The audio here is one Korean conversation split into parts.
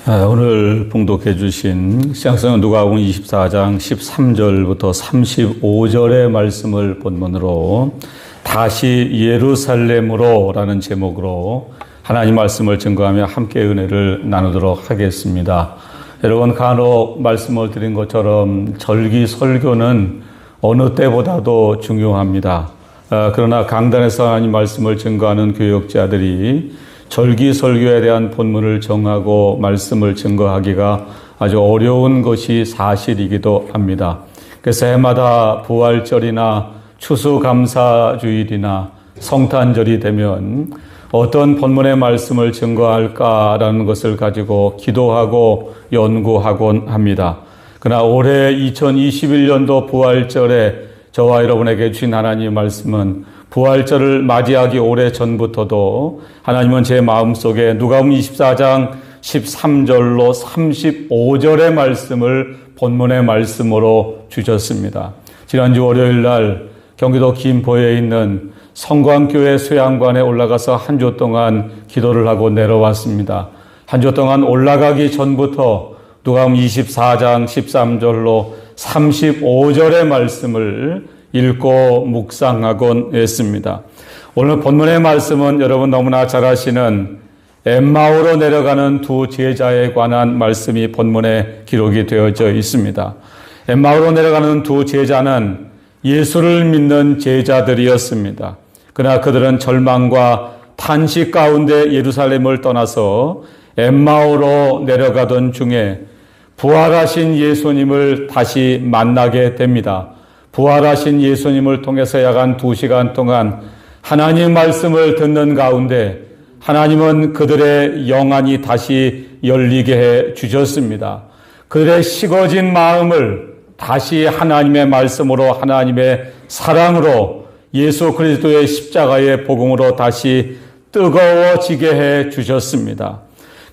오늘 봉독해 주신 신약성경 누가복음 24장 13절부터 35절의 말씀을 본문으로 다시 예루살렘으로 라는 제목으로 하나님 말씀을 증거하며 함께 은혜를 나누도록 하겠습니다. 여러분, 간혹 말씀을 드린 것처럼 절기 설교는 어느 때보다도 중요합니다. 그러나 강단에서 하나님 말씀을 증거하는 교역자들이 절기 설교에 대한 본문을 정하고 말씀을 증거하기가 아주 어려운 것이 사실이기도 합니다. 그래서 해마다 부활절이나 추수감사주일이나 성탄절이 되면 어떤 본문의 말씀을 증거할까라는 것을 가지고 기도하고 연구하곤 합니다. 그러나 올해 2021년도 부활절에 저와 여러분에게 주신 하나님의 말씀은 부활절을 맞이하기 오래전부터도 하나님은 제 마음속에 누가복음 24장 13절로 35절의 말씀을 본문의 말씀으로 주셨습니다. 지난주 월요일 날 경기도 김포에 있는 성광교회 수양관에 올라가서 한 주 동안 기도를 하고 내려왔습니다. 한 주 동안 올라가기 전부터 누가복음 24장 13절로 35절의 말씀을 읽고 묵상하곤 했습니다. 오늘 본문의 말씀은 여러분 너무나 잘 아시는 엠마오로 내려가는 두 제자에 관한 말씀이 본문에 기록이 되어져 있습니다. 엠마오로 내려가는 두 제자는 예수를 믿는 제자들이었습니다. 그러나 그들은 절망과 탄식 가운데 예루살렘을 떠나서 엠마오로 내려가던 중에 부활하신 예수님을 다시 만나게 됩니다. 부활하신 예수님을 통해서 약 한 2시간 동안 하나님 말씀을 듣는 가운데 하나님은 그들의 영안이 다시 열리게 해 주셨습니다. 그들의 식어진 마음을 다시 하나님의 말씀으로, 하나님의 사랑으로, 예수 그리스도의 십자가의 복음으로 다시 뜨거워지게 해 주셨습니다.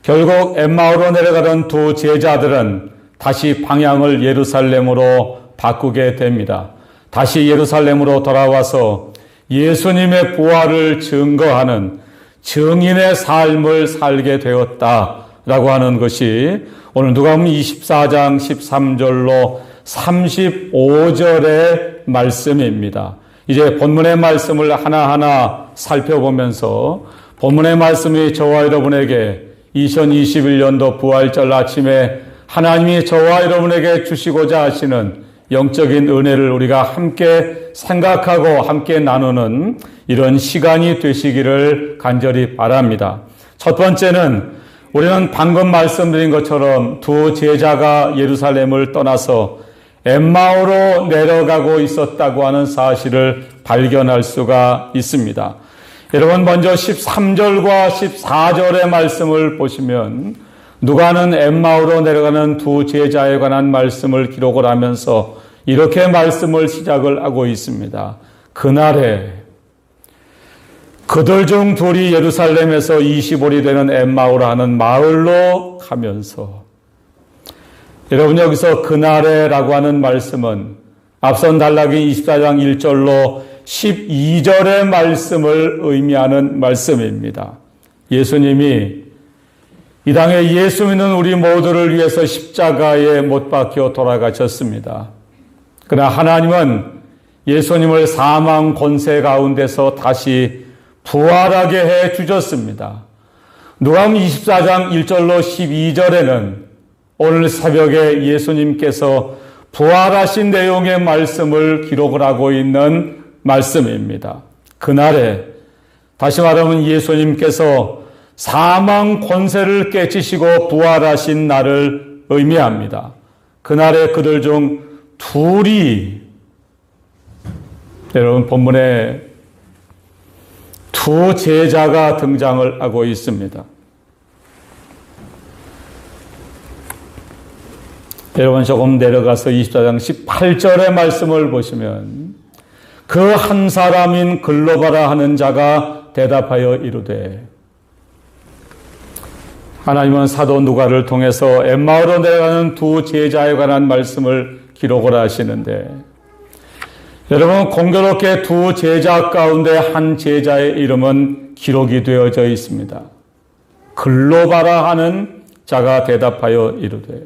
결국 엠마오로 내려가던 두 제자들은 다시 방향을 예루살렘으로 바꾸게 됩니다. 다시 예루살렘으로 돌아와서 예수님의 부활을 증거하는 증인의 삶을 살게 되었다라고 하는 것이 오늘 누가복음 24장 13절로 35절의 말씀입니다. 이제 본문의 말씀을 하나하나 살펴보면서 본문의 말씀이 저와 여러분에게 2021년도 부활절 아침에 하나님이 저와 여러분에게 주시고자 하시는 영적인 은혜를 우리가 함께 생각하고 함께 나누는 이런 시간이 되시기를 간절히 바랍니다. 첫 번째는 우리는 방금 말씀드린 것처럼 두 제자가 예루살렘을 떠나서 엠마오로 내려가고 있었다고 하는 사실을 발견할 수가 있습니다. 여러분, 먼저 13절과 14절의 말씀을 보시면 누가는 엠마오로 내려가는 두 제자에 관한 말씀을 기록을 하면서 이렇게 말씀을 시작을 하고 있습니다. 그날에 그들 중 둘이 예루살렘에서 20올이 되는 엠마오라 하는 마을로 가면서, 여러분, 여기서 그날에라고 하는 말씀은 앞선 단락인 24장 1절로 12절의 말씀을 의미하는 말씀입니다. 예수님이 이 땅에 예수 믿는 우리 모두를 위해서 십자가에 못 박혀 돌아가셨습니다. 그러나 하나님은 예수님을 사망 권세 가운데서 다시 부활하게 해 주셨습니다. 누가복음 24장 1절로 12절에는 오늘 새벽에 예수님께서 부활하신 내용의 말씀을 기록을 하고 있는 말씀입니다. 그날에, 다시 말하면 예수님께서 사망 권세를 깨치시고 부활하신 날을 의미합니다. 그날에 그들 중 둘이, 여러분, 본문에 두 제자가 등장을 하고 있습니다. 여러분, 조금 내려가서 24장 18절의 말씀을 보시면 그 한 사람인 글로바라 하는 자가 대답하여 이르되, 하나님은 사도 누가를 통해서 엠마오로 내려가는 두 제자에 관한 말씀을 기록을 하시는데, 여러분, 공교롭게 두 제자 가운데 한 제자의 이름은 기록이 되어져 있습니다. 글로바라 하는 자가 대답하여 이르되.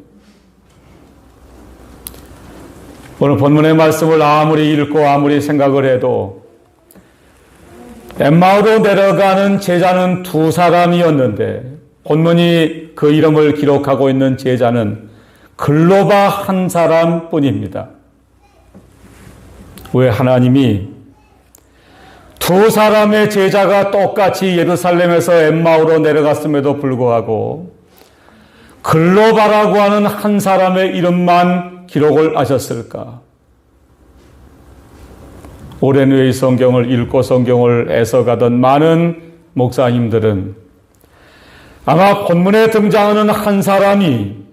오늘 본문의 말씀을 아무리 읽고 아무리 생각을 해도 엠마오로 내려가는 제자는 두 사람이었는데 본문이 그 이름을 기록하고 있는 제자는 글로바 한 사람뿐입니다. 왜 하나님이 두 사람의 제자가 똑같이 예루살렘에서 엠마오로 내려갔음에도 불구하고 글로바라고 하는 한 사람의 이름만 기록을 하셨을까? 오랜 후에 성경을 읽고 성경을 해석하던 많은 목사님들은 아마 본문에 등장하는 한 사람이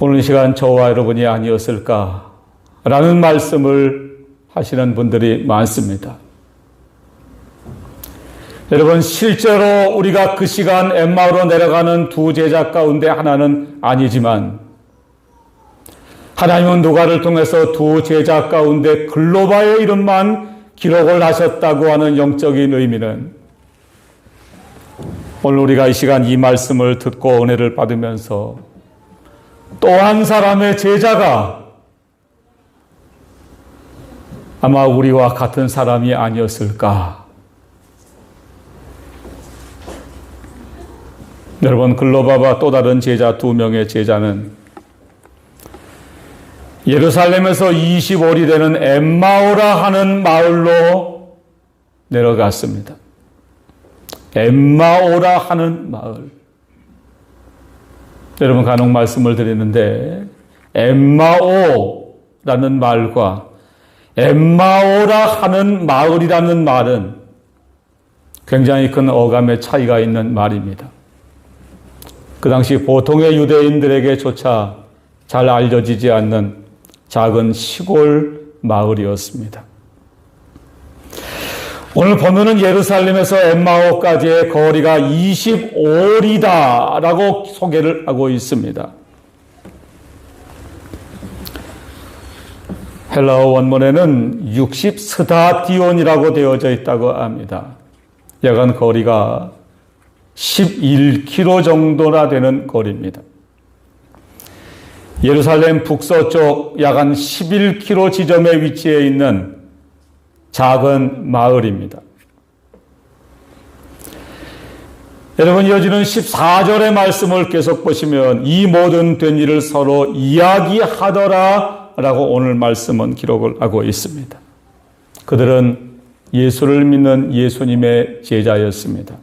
오늘 시간 저와 여러분이 아니었을까라는 말씀을 하시는 분들이 많습니다. 여러분, 실제로 우리가 그 시간 엠마오로 내려가는 두 제자 가운데 하나는 아니지만 하나님은 누가를 통해서 두 제자 가운데 글로바의 이름만 기록을 하셨다고 하는 영적인 의미는 오늘 우리가 이 시간 이 말씀을 듣고 은혜를 받으면서 또 한 사람의 제자가 아마 우리와 같은 사람이 아니었을까. 여러분, 글로바와 또 다른 제자 두 명의 제자는 예루살렘에서 25리 되는 엠마오라 하는 마을로 내려갔습니다. 엠마오라 하는 마을. 여러분, 간혹 말씀을 드리는데 엠마오라는 말과 엠마오라 하는 마을이라는 말은 굉장히 큰 어감의 차이가 있는 말입니다. 그 당시 보통의 유대인들에게조차 잘 알려지지 않는 작은 시골 마을이었습니다. 오늘 본문은 예루살렘에서 엠마오까지의 거리가 25리다라고 소개를 하고 있습니다. 헬라어 원문에는 60스타디온이라고 되어져 있다고 합니다. 약간 거리가 11km 정도나 되는 거리입니다. 예루살렘 북서쪽 약 한 11km 지점에 위치해 있는 작은 마을입니다. 여러분, 이어지는 14절의 말씀을 계속 보시면 이 모든 된 일을 서로 이야기하더라 라고 오늘 말씀은 기록을 하고 있습니다. 그들은 예수를 믿는 예수님의 제자였습니다.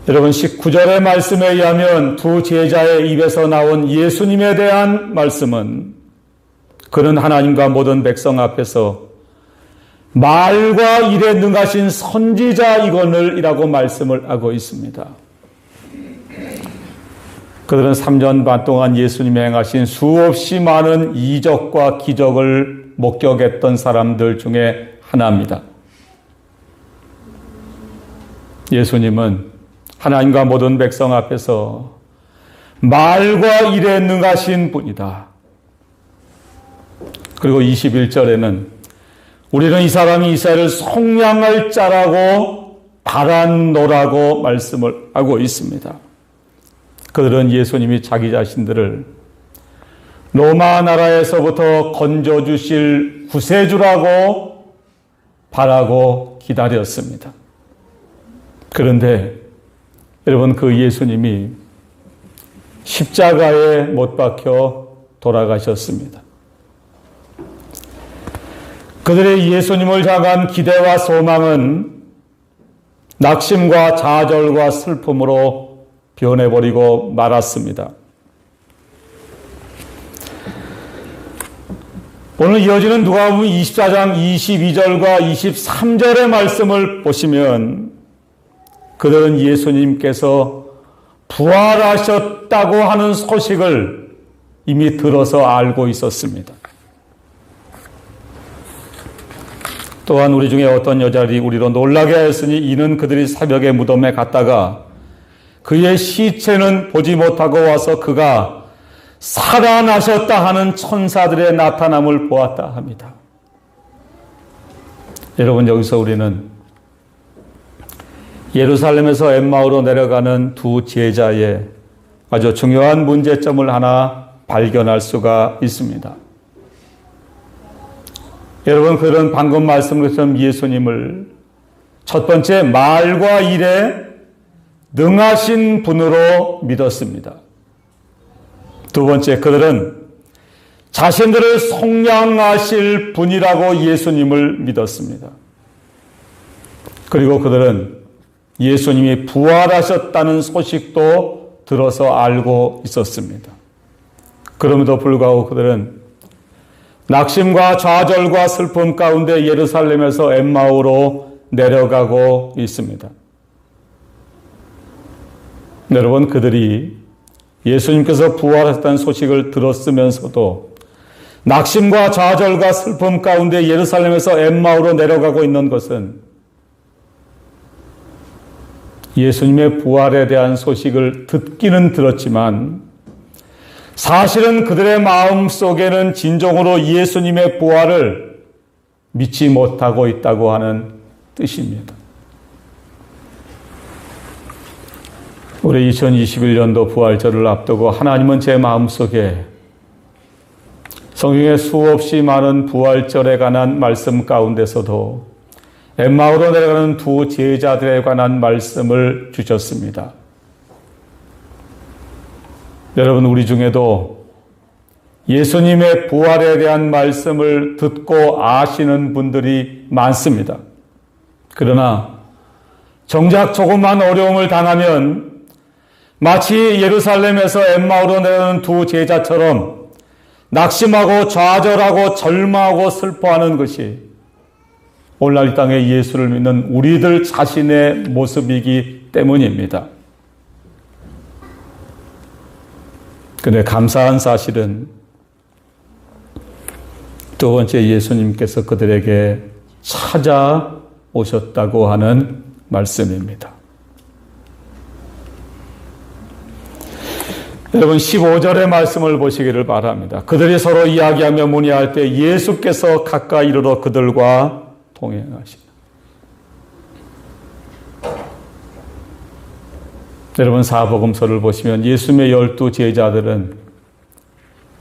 여러분, 19절의 말씀에 의하면 두 제자의 입에서 나온 예수님에 대한 말씀은 그는 하나님과 모든 백성 앞에서 말과 일에 능하신 선지자이거늘이라고 말씀을 하고 있습니다. 그들은 3년 반 동안 예수님이 행하신 수없이 많은 이적과 기적을 목격했던 사람들 중에 하나입니다. 예수님은 하나님과 모든 백성 앞에서 말과 일에 능하신 분이다. 그리고 21절에는 우리는 이 사람이 이스라엘을 속량할 자라고 바라노라고 말씀을 하고 있습니다. 그들은 예수님이 자기 자신들을 로마 나라에서부터 건져주실 구세주라고 바라고 기다렸습니다. 그런데 여러분, 그 예수님이 십자가에 못 박혀 돌아가셨습니다. 그들의 예수님을 향한 기대와 소망은 낙심과 좌절과 슬픔으로 변해버리고 말았습니다. 오늘 이어지는 누가복음 24장 22절과 23절의 말씀을 보시면 그들은 예수님께서 부활하셨다고 하는 소식을 이미 들어서 알고 있었습니다. 또한 우리 중에 어떤 여자들이 우리로 놀라게 하였으니 이는 그들이 새벽에 무덤에 갔다가 그의 시체는 보지 못하고 와서 그가 살아나셨다 하는 천사들의 나타남을 보았다 합니다. 여러분, 여기서 우리는 예루살렘에서 엠마오로 내려가는 두 제자의 아주 중요한 문제점을 하나 발견할 수가 있습니다. 여러분, 그런 방금 말씀드렸던 예수님을 첫 번째 말과 일에 능하신 분으로 믿었습니다. 두 번째, 그들은 자신들을 속량하실 분이라고 예수님을 믿었습니다. 그리고 그들은 예수님이 부활하셨다는 소식도 들어서 알고 있었습니다. 그럼에도 불구하고 그들은 낙심과 좌절과 슬픔 가운데 예루살렘에서 엠마오로 내려가고 있습니다. 여러분, 그들이 예수님께서 부활하셨다는 소식을 들었으면서도 낙심과 좌절과 슬픔 가운데 예루살렘에서 엠마오로 내려가고 있는 것은 예수님의 부활에 대한 소식을 듣기는 들었지만 사실은 그들의 마음 속에는 진정으로 예수님의 부활을 믿지 못하고 있다고 하는 뜻입니다. 올해 2021년도 부활절을 앞두고 하나님은 제 마음속에 성경에 수없이 많은 부활절에 관한 말씀 가운데서도 엠마오로 내려가는 두 제자들에 관한 말씀을 주셨습니다. 여러분, 우리 중에도 예수님의 부활에 대한 말씀을 듣고 아시는 분들이 많습니다. 그러나 정작 조금만 어려움을 당하면 마치 예루살렘에서 엠마오로 내려가는 두 제자처럼 낙심하고 좌절하고 절망하고 슬퍼하는 것이 오늘날 이 땅에 예수를 믿는 우리들 자신의 모습이기 때문입니다. 그런데 감사한 사실은 두 번째, 예수님께서 그들에게 찾아오셨다고 하는 말씀입니다. 여러분, 15절의 말씀을 보시기를 바랍니다. 그들이 서로 이야기하며 문의할 때 예수께서 가까이 이르러 그들과 동행하시다. 여러분, 사복음서를 보시면 예수님의 12 제자들은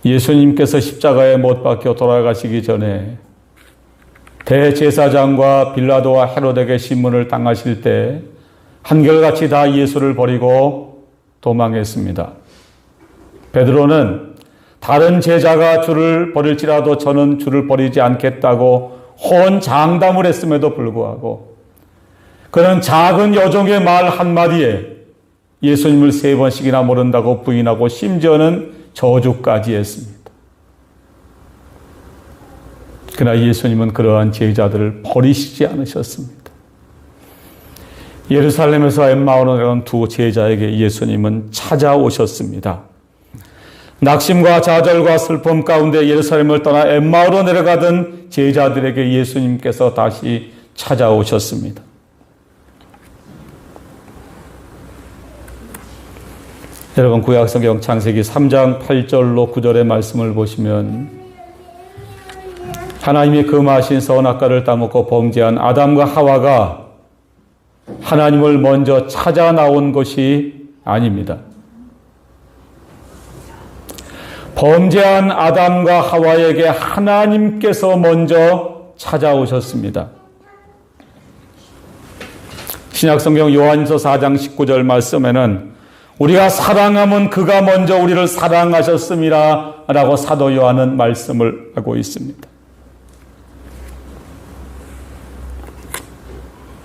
예수님께서 십자가에 못 박혀 돌아가시기 전에 대제사장과 빌라도와 헤롯에게 신문을 당하실 때 한결같이 다 예수를 버리고 도망했습니다. 베드로는 다른 제자가 주를 버릴지라도 저는 주를 버리지 않겠다고 혼장담을 했음에도 불구하고 그는 작은 여종의 말 한마디에 예수님을 3번씩이나 모른다고 부인하고 심지어는 저주까지 했습니다. 그러나 예수님은 그러한 제자들을 버리시지 않으셨습니다. 예루살렘에서 엠마오로 내려간 두 제자에게 예수님은 찾아오셨습니다. 낙심과 좌절과 슬픔 가운데 예루살렘을 떠나 엠마오로 내려가던 제자들에게 예수님께서 다시 찾아오셨습니다. 여러분, 구약성경 창세기 3장 8절로 9절의 말씀을 보시면 하나님이 금하신 선악과를 따먹고 범죄한 아담과 하와가 하나님을 먼저 찾아 나온 것이 아닙니다. 범죄한 아담과 하와에게 하나님께서 먼저 찾아오셨습니다. 신약성경 요한일서 4장 19절 말씀에는 우리가 사랑하면 그가 먼저 우리를 사랑하셨음이라 라고 사도 요한은 말씀을 하고 있습니다.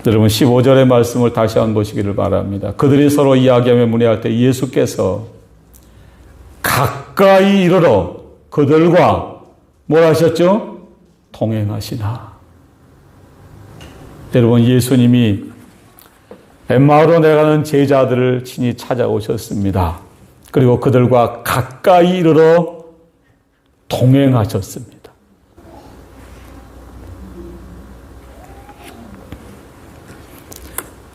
여러분, 15절의 말씀을 다시 한번 보시기를 바랍니다. 그들이 서로 이야기하며 문의할 때 예수께서 가까이 이르러 그들과 뭘 하셨죠? 동행하시나. 여러분, 예수님이 엠마오로 내려가는 제자들을 친히 찾아오셨습니다. 그리고 그들과 가까이 이르러 동행하셨습니다.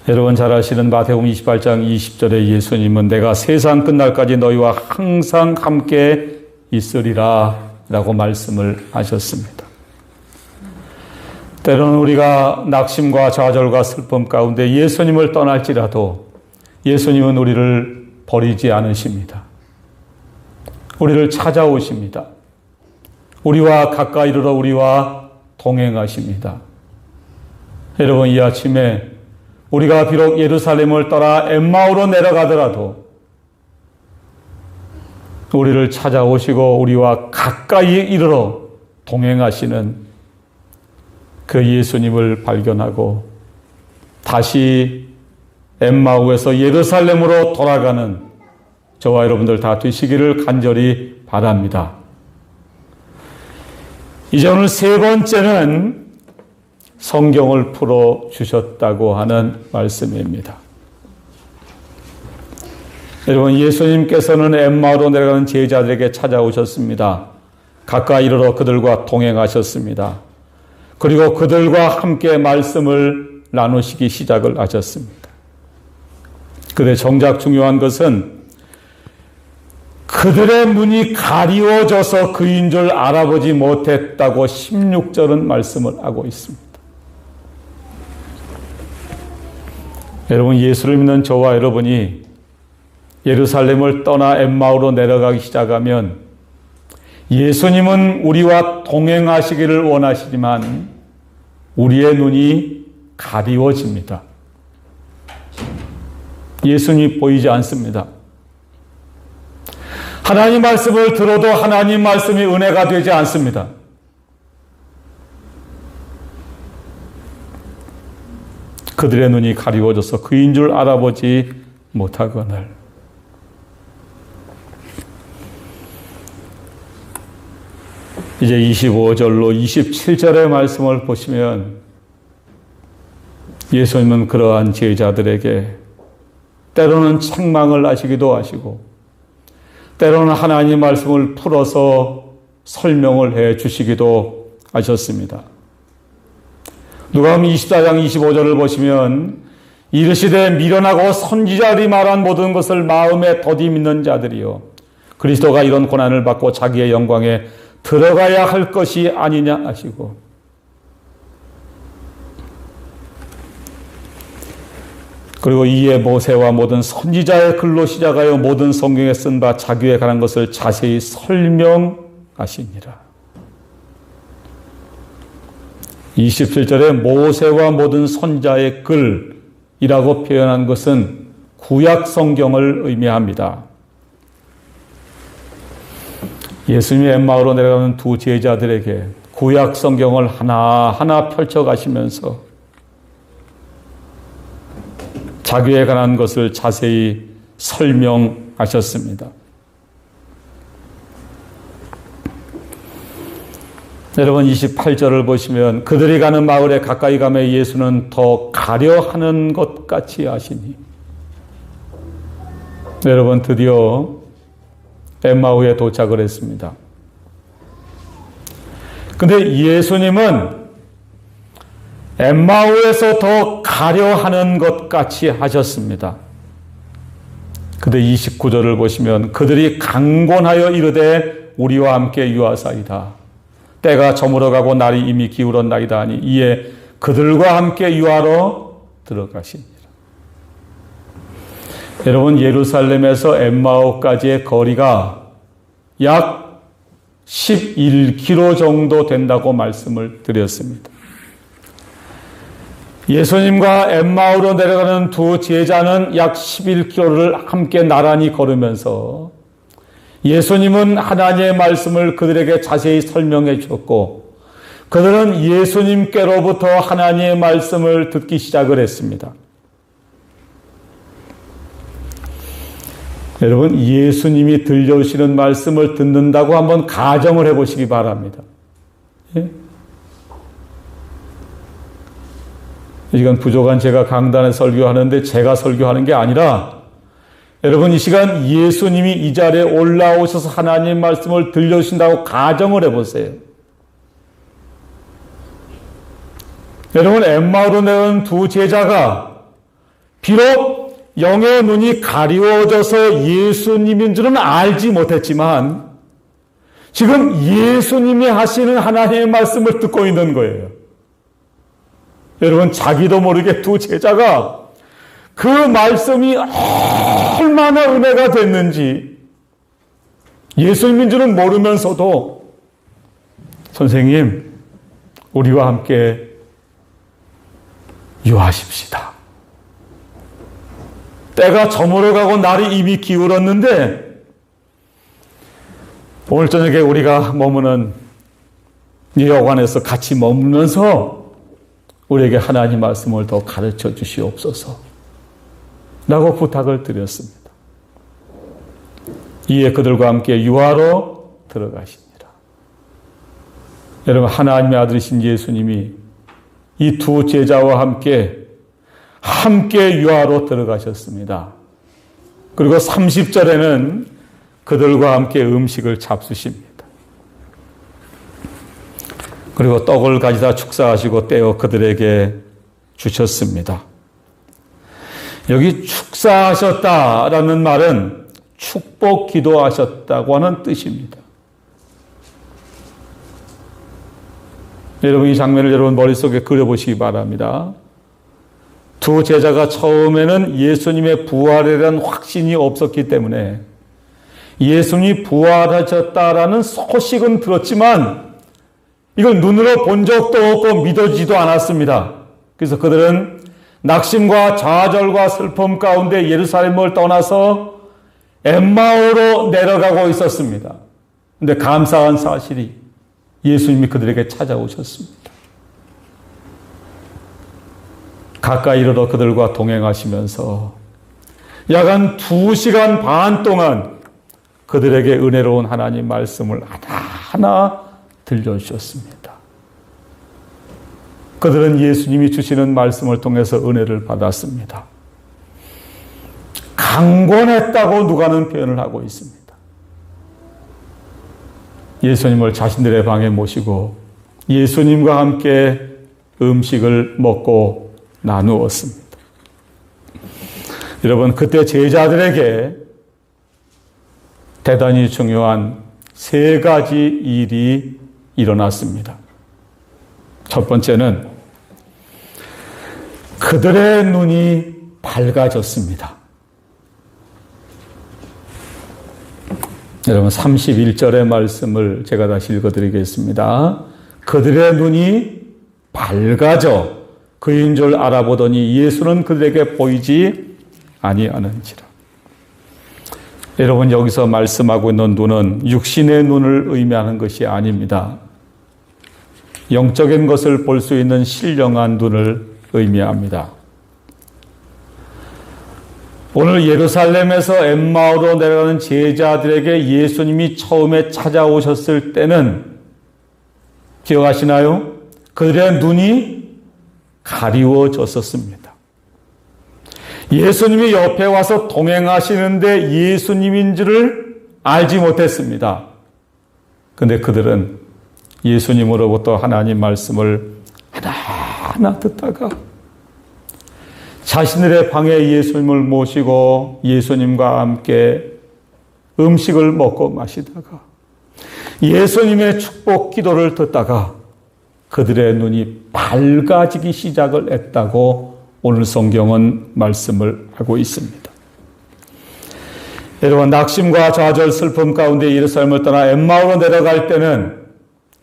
여러분 잘 아시는 마태복음 28장 20절에 예수님은 내가 세상 끝날까지 너희와 항상 함께 있으리라 라고 말씀을 하셨습니다. 때로는 우리가 낙심과 좌절과 슬픔 가운데 예수님을 떠날지라도 예수님은 우리를 버리지 않으십니다. 우리를 찾아오십니다. 우리와 가까이 이르러 우리와 동행하십니다. 여러분, 이 아침에 우리가 비록 예루살렘을 떠나 엠마오로 내려가더라도 우리를 찾아오시고 우리와 가까이 이르러 동행하시는 그 예수님을 발견하고 다시 엠마오에서 예루살렘으로 돌아가는 저와 여러분들 다 되시기를 간절히 바랍니다. 이제 오늘 세 번째는 성경을 풀어주셨다고 하는 말씀입니다. 여러분, 예수님께서는 엠마오로 내려가는 제자들에게 찾아오셨습니다. 가까이 이르러 그들과 동행하셨습니다. 그리고 그들과 함께 말씀을 나누시기 시작을 하셨습니다. 그런데 정작 중요한 것은 그들의 눈이 가리워져서 그인 줄 알아보지 못했다고 16절은 말씀을 하고 있습니다. 여러분, 예수를 믿는 저와 여러분이 예루살렘을 떠나 엠마오로 내려가기 시작하면 예수님은 우리와 동행하시기를 원하시지만 우리의 눈이 가리워집니다. 예수님이 보이지 않습니다. 하나님 말씀을 들어도 하나님 말씀이 은혜가 되지 않습니다. 그들의 눈이 가리워져서 그인 줄 알아보지 못하거늘. 이제 25절로 27절의 말씀을 보시면 예수님은 그러한 제자들에게 때로는 책망을 하시기도 하시고 때로는 하나님 말씀을 풀어서 설명을 해 주시기도 하셨습니다. 누가복음 24장 25절을 보시면 이르시되 미련하고 선지자들이 말한 모든 것을 마음에 더디 믿는 자들이요 그리스도가 이런 고난을 받고 자기의 영광에 들어가야 할 것이 아니냐 하시고 그리고 이에 모세와 모든 선지자의 글로 시작하여 모든 성경에 쓴 바 자기에 관한 것을 자세히 설명하시니라. 27절에 모세와 모든 선지자의 글이라고 표현한 것은 구약 성경을 의미합니다. 예수님이 엠마오로 내려가는 두 제자들에게 구약 성경을 하나하나 펼쳐가시면서 자기에 관한 것을 자세히 설명하셨습니다. 여러분 28절을 보시면 그들이 가는 마을에 가까이 가며 예수는 더 가려하는 것 같이 하시니 여러분 드디어 엠마오에 도착을 했습니다. 그런데 예수님은 엠마오에서 더 가려하는 것 같이 하셨습니다. 그런데 29절을 보시면 그들이 강권하여 이르되 우리와 함께 유하사이다. 때가 저물어가고 날이 이미 기울었나이다 하니 이에 그들과 함께 유하러 들어가시니라. 여러분 예루살렘에서 엠마오까지의 거리가 약 11km 정도 된다고 말씀을 드렸습니다. 예수님과 엠마오로 내려가는 두 제자는 약 11km를 함께 나란히 걸으면서 예수님은 하나님의 말씀을 그들에게 자세히 설명해 주었고 그들은 예수님께로부터 하나님의 말씀을 듣기 시작을 했습니다. 여러분 예수님이 들려주시는 말씀을 듣는다고 한번 가정을 해보시기 바랍니다. 예? 이 시간 부족한 제가 강단에 설교하는데 제가 설교하는 게 아니라 여러분 이 시간 예수님이 이 자리에 올라오셔서 하나님의 말씀을 들려주신다고 가정을 해보세요. 여러분 엠마오로 내려온 두 제자가 비록 영의 눈이 가리워져서 예수님인 줄은 알지 못했지만 지금 예수님이 하시는 하나님의 말씀을 듣고 있는 거예요. 여러분, 자기도 모르게 두 제자가 그 말씀이 얼마나 은혜가 됐는지 예수님인 줄은 모르면서도 선생님, 우리와 함께 유하십시다. 때가 저물어가고 날이 이미 기울었는데 오늘 저녁에 우리가 머무는 이 여관에서 같이 머무면서 우리에게 하나님 말씀을 더 가르쳐 주시옵소서 라고 부탁을 드렸습니다. 이에 그들과 함께 유하로 들어가십니다. 여러분, 하나님의 아들이신 예수님이 이 두 제자와 함께 유하로 들어가셨습니다. 그리고 30절에는 그들과 함께 음식을 잡수십니다. 그리고 떡을 가지다 축사하시고 떼어 그들에게 주셨습니다. 여기 축사하셨다라는 말은 축복 기도하셨다고 하는 뜻입니다. 여러분, 이 장면을 여러분 머릿속에 그려보시기 바랍니다. 두 제자가 처음에는 예수님의 부활에 대한 확신이 없었기 때문에 예수님이 부활하셨다라는 소식은 들었지만 이걸 눈으로 본 적도 없고 믿어지지도 않았습니다. 그래서 그들은 낙심과 좌절과 슬픔 가운데 예루살렘을 떠나서 엠마오로 내려가고 있었습니다. 그런데 감사한 사실이 예수님이 그들에게 찾아오셨습니다. 가까이 이르러 그들과 동행하시면서 약 한 2시간 반 동안 그들에게 은혜로운 하나님 말씀을 하나하나 들려주셨습니다. 그들은 예수님이 주시는 말씀을 통해서 은혜를 받았습니다. 강권했다고 누가는 표현을 하고 있습니다. 예수님을 자신들의 방에 모시고 예수님과 함께 음식을 먹고 나누었습니다. 여러분, 그때 제자들에게 대단히 중요한 3가지 일이 일어났습니다. 첫 번째는 그들의 눈이 밝아졌습니다. 여러분, 31절의 말씀을 제가 다시 읽어드리겠습니다. 그들의 눈이 밝아져 그인 줄 알아보더니 예수는 그들에게 보이지 아니하는지라. 여러분, 여기서 말씀하고 있는 눈은 육신의 눈을 의미하는 것이 아닙니다. 영적인 것을 볼 수 있는 신령한 눈을 의미합니다. 오늘 예루살렘에서 엠마오로 내려가는 제자들에게 예수님이 처음에 찾아오셨을 때는 기억하시나요? 그들의 눈이 가리워졌었습니다. 예수님이 옆에 와서 동행하시는데 예수님인지를 알지 못했습니다. 그런데 그들은 예수님으로부터 하나님 말씀을 하나하나 듣다가 자신들의 방에 예수님을 모시고 예수님과 함께 음식을 먹고 마시다가 예수님의 축복 기도를 듣다가 그들의 눈이 밝아지기 시작을 했다고 오늘 성경은 말씀을 하고 있습니다. 여러분, 낙심과 좌절, 슬픔 가운데 예루살렘을 떠나 엠마오로 내려갈 때는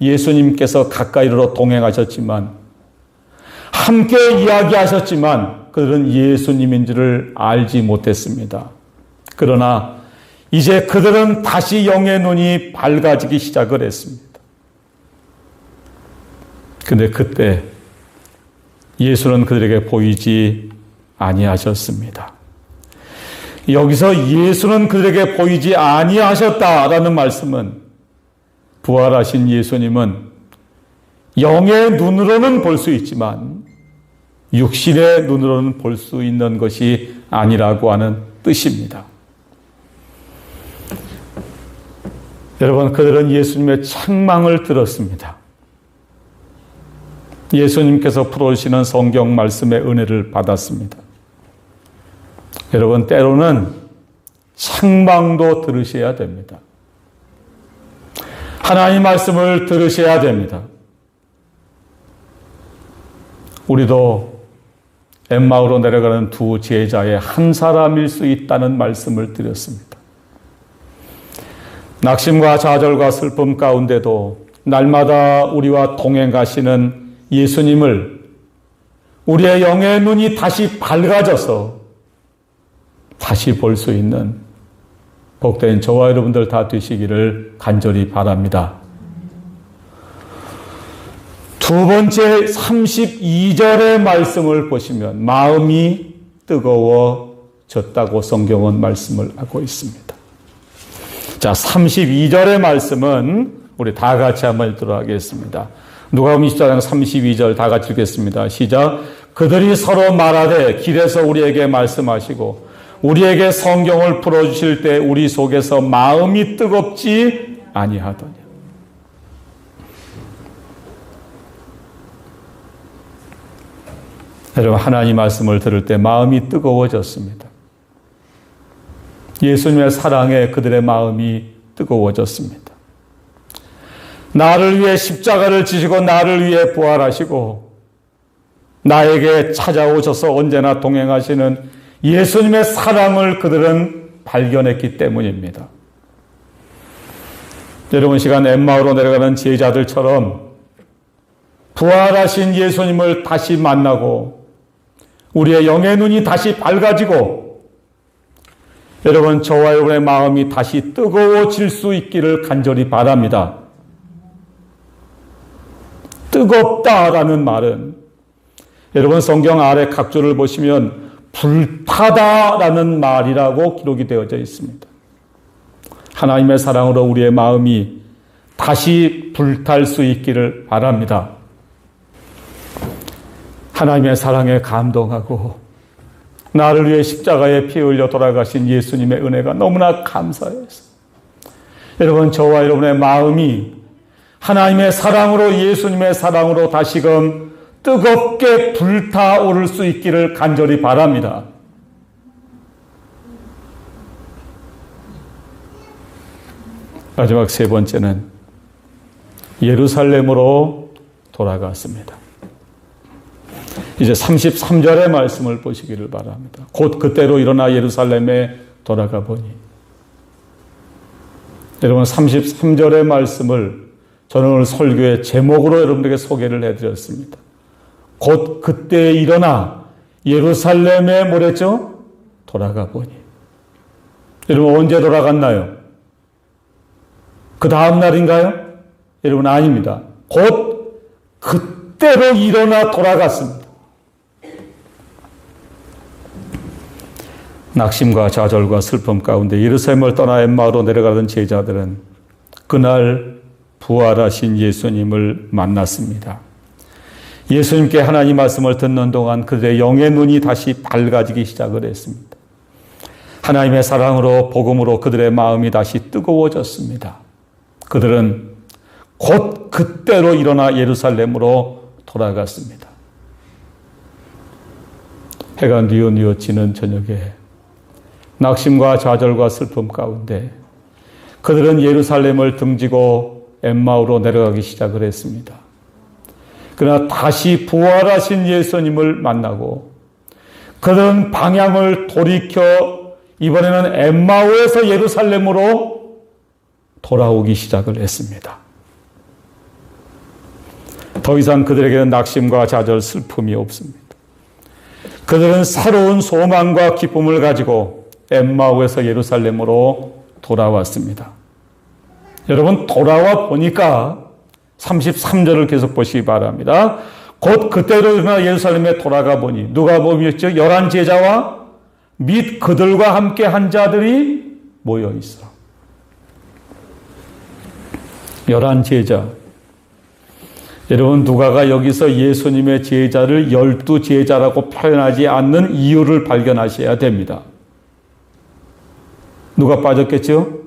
예수님께서 가까이로 동행하셨지만 함께 이야기하셨지만 그들은 예수님인지를 알지 못했습니다. 그러나 이제 그들은 다시 영의 눈이 밝아지기 시작을 했습니다. 근데 그때 예수는 그들에게 보이지 아니하셨습니다. 여기서 예수는 그들에게 보이지 아니하셨다라는 말씀은 부활하신 예수님은 영의 눈으로는 볼 수 있지만 육신의 눈으로는 볼 수 있는 것이 아니라고 하는 뜻입니다. 여러분, 그들은 예수님의 책망을 들었습니다. 예수님께서 풀어주시는 성경 말씀의 은혜를 받았습니다. 여러분, 때로는 책망도 들으셔야 됩니다. 하나님 말씀을 들으셔야 됩니다. 우리도 엠마오로 내려가는 두 제자의 한 사람일 수 있다는 말씀을 드렸습니다. 낙심과 좌절과 슬픔 가운데도 날마다 우리와 동행하시는 예수님을 우리의 영의 눈이 다시 밝아져서 다시 볼 수 있는 복된 저와 여러분들 다 되시기를 간절히 바랍니다. 두 번째 32절의 말씀을 보시면 마음이 뜨거워졌다고 성경은 말씀을 하고 있습니다. 자, 32절의 말씀은 우리 다 같이 한번 읽도록 하겠습니다. 누가복음 24장 32절 다 같이 읽겠습니다. 시작. 그들이 서로 말하되 길에서 우리에게 말씀하시고 우리에게 성경을 풀어주실 때 우리 속에서 마음이 뜨겁지 아니하더냐. 여러분, 하나님 말씀을 들을 때 마음이 뜨거워졌습니다. 예수님의 사랑에 그들의 마음이 뜨거워졌습니다. 나를 위해 십자가를 지시고 나를 위해 부활하시고 나에게 찾아오셔서 언제나 동행하시는 예수님의 사랑을 그들은 발견했기 때문입니다. 여러분, 시간 엠마오로 내려가는 제자들처럼 부활하신 예수님을 다시 만나고 우리의 영의 눈이 다시 밝아지고 여러분, 저와 여러분의 마음이 다시 뜨거워질 수 있기를 간절히 바랍니다. 뜨겁다라는 말은 여러분 성경 아래 각조를 보시면 불타다라는 말이라고 기록이 되어져 있습니다. 하나님의 사랑으로 우리의 마음이 다시 불탈 수 있기를 바랍니다. 하나님의 사랑에 감동하고 나를 위해 십자가에 피 흘려 돌아가신 예수님의 은혜가 너무나 감사해서 여러분, 저와 여러분의 마음이 하나님의 사랑으로 예수님의 사랑으로 다시금 뜨겁게 불타오를 수 있기를 간절히 바랍니다. 마지막 세 번째는 예루살렘으로 돌아갔습니다. 이제 33절의 말씀을 보시기를 바랍니다. 곧 그때로 일어나 예루살렘에 돌아가 보니 여러분 33절의 말씀을 저는 오늘 설교의 제목으로 여러분들에게 소개를 해드렸습니다. 곧 그때 일어나 예루살렘에 뭐랬죠? 돌아가 보니. 여러분 언제 돌아갔나요? 그 다음 날인가요? 여러분 아닙니다. 곧 그때로 일어나 돌아갔습니다. 낙심과 좌절과 슬픔 가운데 예루살렘을 떠나 엠마오로 내려가던 제자들은 그날 부활하신 예수님을 만났습니다. 예수님께 하나님 말씀을 듣는 동안 그들의 영의 눈이 다시 밝아지기 시작을 했습니다. 하나님의 사랑으로 복음으로 그들의 마음이 다시 뜨거워졌습니다. 그들은 곧 그때로 일어나 예루살렘으로 돌아갔습니다. 해가 뉘어뉘어지는 저녁에 낙심과 좌절과 슬픔 가운데 그들은 예루살렘을 등지고 엠마오로 내려가기 시작을 했습니다. 그러나 다시 부활하신 예수님을 만나고 그들은 방향을 돌이켜 이번에는 엠마오에서 예루살렘으로 돌아오기 시작을 했습니다. 더 이상 그들에게는 낙심과 좌절, 슬픔이 없습니다. 그들은 새로운 소망과 기쁨을 가지고 엠마오에서 예루살렘으로 돌아왔습니다. 여러분 돌아와 보니까 33절을 계속 보시기 바랍니다. 곧 그때로 일어나 예루살렘에 돌아가 보니 누가 보면죠 11 제자와 및 그들과 함께 한 자들이 모여 있어. 11 제자. 여러분 누가가 여기서 예수님의 제자를 12 제자라고 표현하지 않는 이유를 발견하셔야 됩니다. 누가 빠졌겠죠?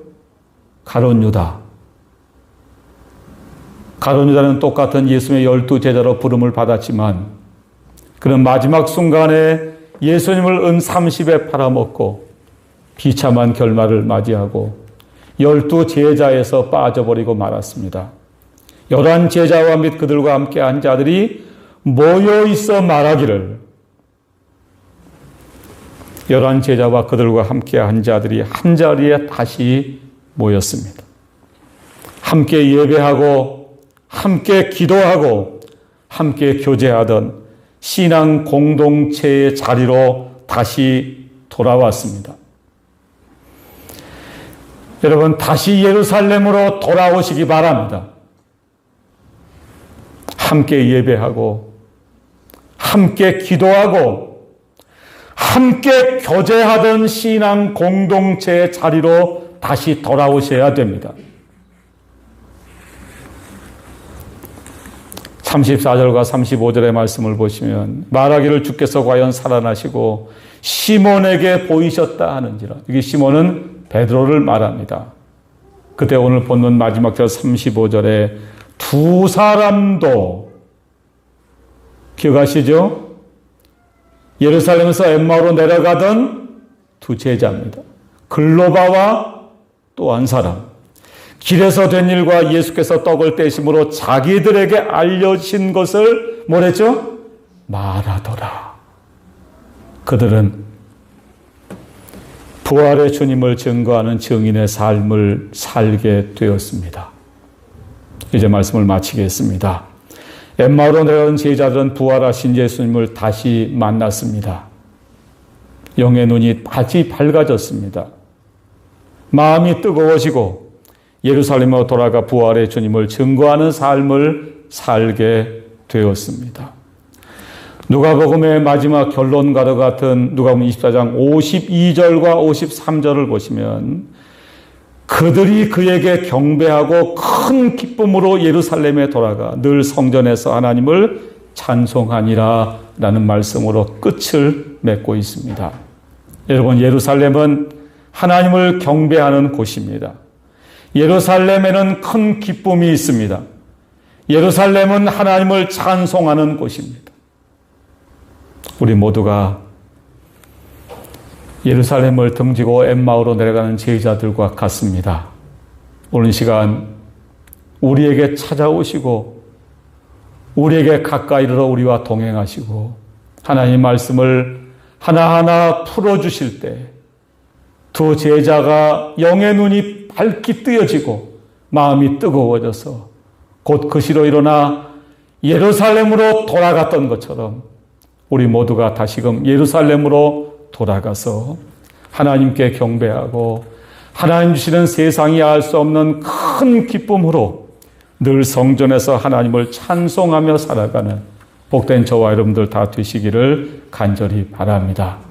가룟 유다. 가룟 유다는 똑같은 예수님의 12 제자로 부름을 받았지만 그는 마지막 순간에 예수님을 은 30에 팔아먹고 비참한 결말을 맞이하고 12 제자에서 빠져버리고 말았습니다. 11 제자와 및 그들과 함께 한 자들이 모여 있어 말하기를 11 제자와 그들과 함께 한 자들이 한 자리에 다시 모였습니다. 함께 예배하고 함께 기도하고 함께 교제하던 신앙 공동체의 자리로 다시 돌아왔습니다. 여러분, 다시 예루살렘으로 돌아오시기 바랍니다. 함께 예배하고 함께 기도하고 함께 교제하던 신앙 공동체의 자리로 다시 돌아오셔야 됩니다. 34절과 35절의 말씀을 보시면 말하기를 주께서 과연 살아나시고 시몬에게 보이셨다 하는지라. 이게 시몬은 베드로를 말합니다. 그때 오늘 본문 마지막 절 35절에 두 사람도 기억하시죠? 예루살렘에서 엠마오로 내려가던 두 제자입니다. 글로바와 또 한 사람. 길에서 된 일과 예수께서 떡을 떼심으로 자기들에게 알려진 것을 뭐랬죠? 말하더라. 그들은 부활의 주님을 증거하는 증인의 삶을 살게 되었습니다. 이제 말씀을 마치겠습니다. 엠마오로 내려온 제자들은 부활하신 예수님을 다시 만났습니다. 영의 눈이 다시 밝아졌습니다. 마음이 뜨거워지고 예루살렘으로 돌아가 부활의 주님을 증거하는 삶을 살게 되었습니다. 누가복음의 마지막 결론과도 같은 누가복음 24장 52절과 53절을 보시면 그들이 그에게 경배하고 큰 기쁨으로 예루살렘에 돌아가 늘 성전에서 하나님을 찬송하니라 라는 말씀으로 끝을 맺고 있습니다. 여러분, 예루살렘은 하나님을 경배하는 곳입니다. 예루살렘에는 큰 기쁨이 있습니다. 예루살렘은 하나님을 찬송하는 곳입니다. 우리 모두가 예루살렘을 등지고 엠마오로 내려가는 제자들과 같습니다. 오늘 시간 우리에게 찾아오시고 우리에게 가까이 이르러 우리와 동행하시고 하나님 말씀을 하나하나 풀어주실 때 두 제자가 영의 눈이 밝게 뜨여지고 마음이 뜨거워져서 곧 그시로 일어나 예루살렘으로 돌아갔던 것처럼 우리 모두가 다시금 예루살렘으로 돌아가서 하나님께 경배하고 하나님 주시는 세상이 알 수 없는 큰 기쁨으로 늘 성전에서 하나님을 찬송하며 살아가는 복된 저와 여러분들 다 되시기를 간절히 바랍니다.